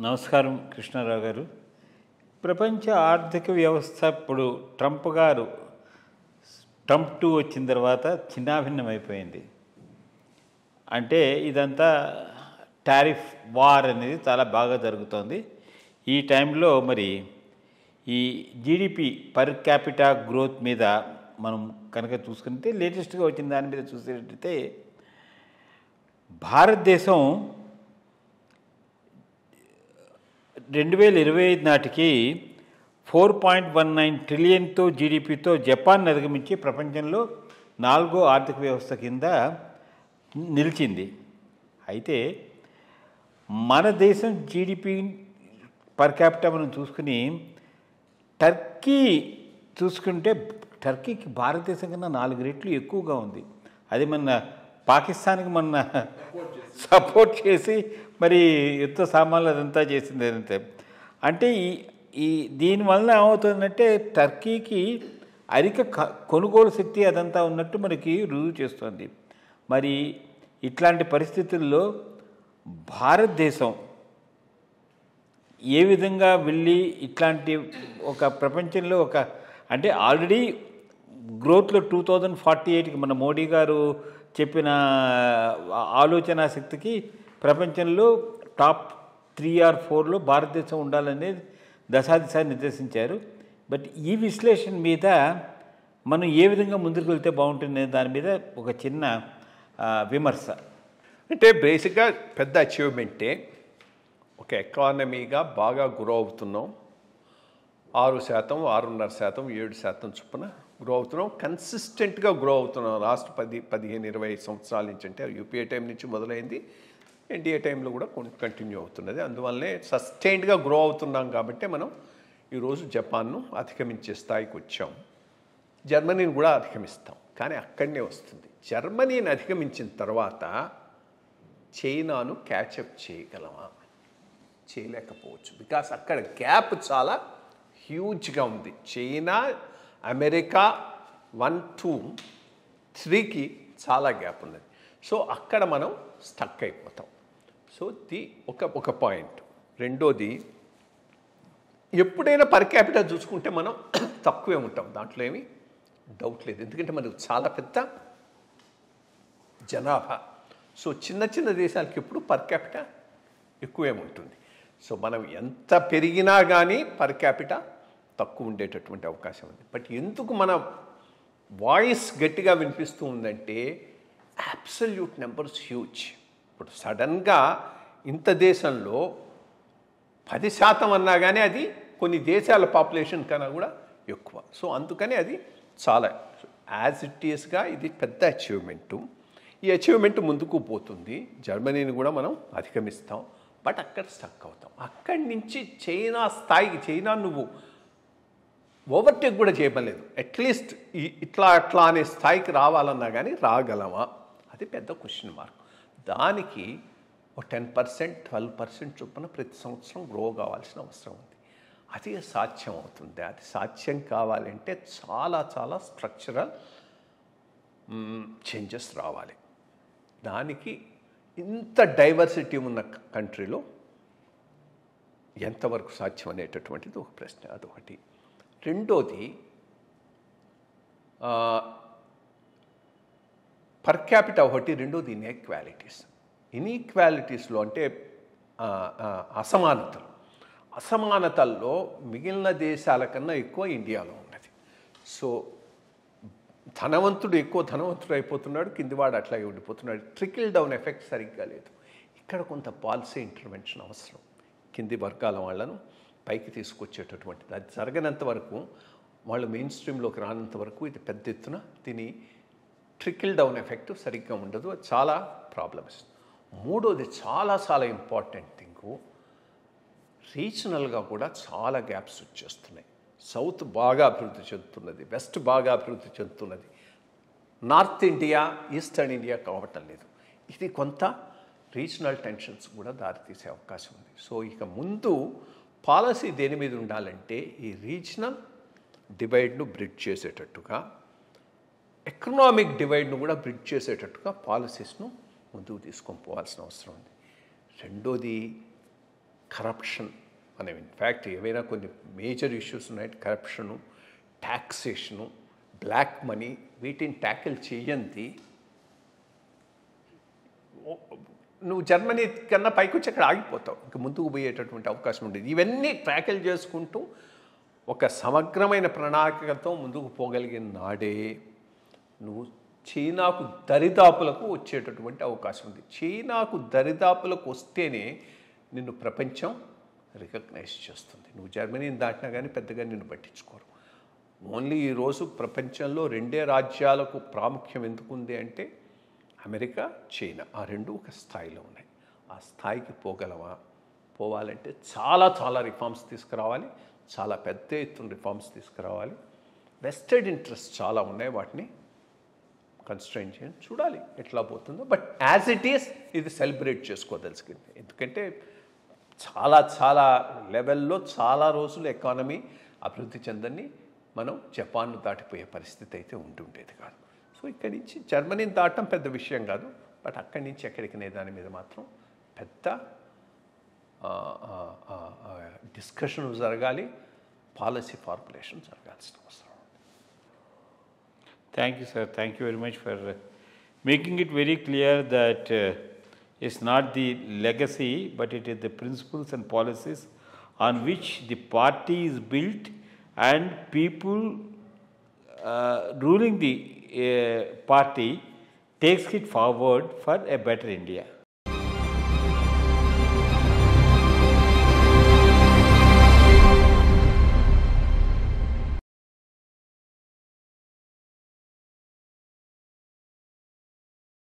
నమస్కారం కృష్ణారావు గారు. ప్రపంచ ఆర్థిక వ్యవస్థ ఇప్పుడు ట్రంప్ 2 వచ్చిన తర్వాత చిన్నాభిన్నమైపోయింది. అంటే ఇదంతా టారిఫ్ వార్ అనేది చాలా బాగా జరుగుతోంది. ఈ టైంలో మరి ఈ జీడిపి పర్ క్యాపిటా గ్రోత్ మీద మనం కనుక చూసుకుంటే లేటెస్ట్గా వచ్చిన దాని మీద చూసేటట్టయితే భారతదేశం 2025 నాటికి 4.19 ట్రిలియన్తో జీడిపితో జపాన్ అధిగమించి ప్రపంచంలో 4వ ఆర్థిక వ్యవస్థ కింద నిలిచింది. అయితే మన దేశం జీడిపి పర్ క్యాపిటా మనం చూసుకుని టర్కీ చూసుకుంటే టర్కీకి భారతదేశం కన్నా 4 రెట్లు ఎక్కువగా ఉంది. అది మన పాకిస్తాన్కి మన సపోర్ట్ చేసి మరి యుద్ధ సామాన్లు అదంతా చేసింది. అదంతే అంటే ఈ దీనివల్ల ఏమవుతుందంటే టర్కీకి అధిక కొనుగోలు శక్తి అదంతా ఉన్నట్టు మనకి రుజువు చేస్తుంది. మరి ఇట్లాంటి పరిస్థితుల్లో భారతదేశం ఏ విధంగా వెళ్ళి ఇట్లాంటి ఒక ప్రపంచంలో అంటే ఆల్రెడీ గ్రోత్లో 2048కి మన మోడీ గారు చెప్పిన ఆలోచన శక్తికి ప్రపంచంలో టాప్ 3 or 4లో భారతదేశం ఉండాలనేది దశాదిశాన్ని నిర్దేశించారు. బట్ ఈ విశ్లేషణ మీద మనం ఏ విధంగా ముందుకు వెళ్తే బాగుంటుంది దాని మీద ఒక చిన్న విమర్శ. అంటే బేసిక్గా పెద్ద అచీవ్మెంటే. ఒక ఎకానమీగా బాగా గ్రో అవుతున్నాం. 6%, 6.5%, 7% చొప్పున గ్రో అవుతున్నాం. కన్సిస్టెంట్గా గ్రో అవుతున్నాం లాస్ట్ 15-20 సంవత్సరాల నుంచి. అంటే యూపీఏ టైం నుంచి మొదలైంది, ఎన్డీఏ టైంలో కూడా కంటిన్యూ అవుతున్నది. అందువల్లనే సస్టైన్డ్గా గ్రో అవుతున్నాం కాబట్టి మనం ఈరోజు జపాన్ను అధిగమించే స్థాయికి వచ్చాం. జర్మనీని కూడా అధిగమిస్తాం, కానీ అక్కడనే వస్తుంది. జర్మనీని అధిగమించిన తర్వాత చైనాను క్యాచప్ చేయగలమా? చేయలేకపోవచ్చు. బికాస్ అక్కడ గ్యాప్ చాలా హ్యూజ్గా ఉంది. చైనా, అమెరికా 1, 2, 3కి చాలా గ్యాప్ ఉన్నది. సో అక్కడ మనం స్టక్ అయిపోతాం. సో ఒక పాయింట్. రెండోది, ఎప్పుడైనా పర్ క్యాపిటా చూసుకుంటే మనం తక్కువే ఉంటాం, దాంట్లో ఏమీ డౌట్ లేదు. ఎందుకంటే మనకు చాలా పెద్ద జనాభా. సో చిన్న దేశాలకి ఎప్పుడు పర్ క్యాపిటా ఎక్కువేముంటుంది. సో మనం ఎంత పెరిగినా కానీ పర్ క్యాపిటా తక్కువ ఉండేటటువంటి అవకాశం ఉంది. బట్ ఎందుకు మన వాయిస్ గట్టిగా వినిపిస్తూ ఉందంటే అబ్సల్యూట్ నెంబర్స్ హ్యూజ్. ఇప్పుడు సడన్గా ఇంత దేశంలో 10% అన్నా కానీ అది కొన్ని దేశాల పాపులేషన్ కన్నా కూడా ఎక్కువ. సో అందుకని అది చాలా యాజ్ ఇట్ ఈస్గా ఇది పెద్ద అచీవ్మెంటు. ఈ అచీవ్మెంట్ ముందుకు పోతుంది. జర్మనీని కూడా మనం అధిగమిస్తాం, బట్ అక్కడ స్టక్ అవుతాం. అక్కడి నుంచి చైనా స్థాయికి, చైనా నువ్వు ఓవర్టేక్ కూడా చేయలేదు. అట్లీస్ట్ ఇట్లా అనే స్థాయికి రావాలన్నా కానీ రాగలమా? అది పెద్ద క్వశ్చన్ మార్క్. దానికి ఒక 10%, 12% చొప్పున ప్రతి సంవత్సరం గ్రో కావాల్సిన అవసరం ఉంది. అది సాధ్యం అవుతుంది. అది సాధ్యం కావాలంటే చాలా స్ట్రక్చరల్ చేంజెస్ రావాలి. దానికి ఇంత డైవర్సిటీ ఉన్న కంట్రీలో ఎంతవరకు సాధ్యం అనేటటువంటిది ఒక ప్రశ్న. అదొకటి. రెండోది, పర్ క్యాపిటా ఒకటి. రెండోది ఇన్ఈక్వాలిటీస్లో అంటే అసమానతల్లో మిగిలిన దేశాల కన్నా ఎక్కువ ఇండియాలో ఉన్నది. సో ధనవంతుడు ఎక్కువ ధనవంతుడు అయిపోతున్నాడు, కిందివాడు అట్లాగే ఉండిపోతున్నాడు. ట్రికిల్ డౌన్ ఎఫెక్ట్ సరిగ్గా లేదు. ఇక్కడ కొంత పాలసీ ఇంటర్వెన్షన్ అవసరం. కింది వర్గాల వాళ్ళను పైకి తీసుకొచ్చేటటువంటిది. అది జరగనంత వరకు, వాళ్ళు మెయిన్ స్ట్రీమ్లోకి రానంత వరకు ఇది పెద్ద ఎత్తున దీని ట్రికిల్ డౌన్ ఎఫెక్ట్ సరిగ్గా ఉండదు. అది చాలా ప్రాబ్లమ్స్. మూడోది చాలా ఇంపార్టెంట్ థింగు, రీజనల్గా కూడా చాలా గ్యాప్స్ వచ్చేస్తున్నాయి. సౌత్ బాగా అభివృద్ధి చెందుతున్నది, వెస్ట్ బాగా అభివృద్ధి చెందుతున్నది, నార్త్ ఇండియా, ఈస్టర్న్ ఇండియా కావటం లేదు. ఇది కొంత రీజనల్ టెన్షన్స్ కూడా దారితీసే అవకాశం ఉంది. సో ఇక ముందు పాలసీ దేని మీద ఉండాలంటే ఈ రీజనల్ డివైడ్ను బ్రిడ్జ్ చేసేటట్టుగా, ఎకనామిక్ డివైడ్ను కూడా బ్రిడ్జ్ చేసేటట్టుగా పాలసీస్ను ముందుకు తీసుకొని పోవాల్సిన అవసరం ఉంది. రెండోది, కరప్షన్ మనం ఇన్ఫ్యాక్ట్ ఏవైనా కొన్ని మేజర్ ఇష్యూస్ ఉన్నాయి, కరప్షను, ట్యాక్సేషను, బ్లాక్ మనీ, వీటిని ట్యాకిల్ చేయండి నువ్వు జర్మనీ కన్నా పైకి వచ్చి అక్కడ ఆగిపోతావు, ఇంక ముందుకు పోయేటటువంటి అవకాశం ఉండేది. ఇవన్నీ ట్యాకిల్ చేసుకుంటూ ఒక సమగ్రమైన ప్రణాళికతో ముందుకు పోగలిగిన నాడే నువ్వు చైనాకు దరిదాపులకు వచ్చేటటువంటి అవకాశం ఉంది. చైనాకు దరిదాపులకు వస్తేనే నిన్ను ప్రపంచం రికగ్నైజ్ చేస్తుంది. నువ్వు జర్మనీని దాటినా కానీ పెద్దగా నిన్ను పట్టించుకోరు. ఓన్లీ ఈరోజు ప్రపంచంలో రెండే రాజ్యాలకు ప్రాముఖ్యం ఎందుకుంది అంటే అమెరికా, చైనా, ఆ రెండు ఒక స్థాయిలో ఉన్నాయి. ఆ స్థాయికి పోగలమా? పోవాలంటే చాలా చాలా రిఫార్మ్స్ తీసుకురావాలి, చాలా పెద్ద ఎత్తున రిఫార్మ్స్ తీసుకురావాలి. వెస్టెడ్ ఇంట్రెస్ట్ చాలా ఉన్నాయి, వాటిని కన్స్ట్రైన్ చేయండి, చూడాలి ఎట్లా పోతుందో. బట్ యాజ్ ఇట్ ఈస్ ఇది సెలబ్రేట్ చేసుకోదలుచుకుంది. ఎందుకంటే చాలా చాలా లెవెల్లో చాలా రోజులు ఎకానమీ అభివృద్ధి చెందని మనం జపాన్ను దాటిపోయే పరిస్థితి అయితే ఉంటుండేది కాదు. సో ఇక్కడి నుంచి జర్మనీని దాటడం పెద్ద విషయం కాదు, బట్ అక్కడి నుంచి ఎక్కడికి దాని మీద మాత్రం పెద్ద డిస్కషన్ జరగాలి, పాలసీ ఫార్ములేషన్ జరగాల్సిన అవసరం. Thank you, sir. Thank you very much for making it very clear that it's not the legacy, but it is the principles and policies on which the party is built, and people ruling the party takes it forward for a better India.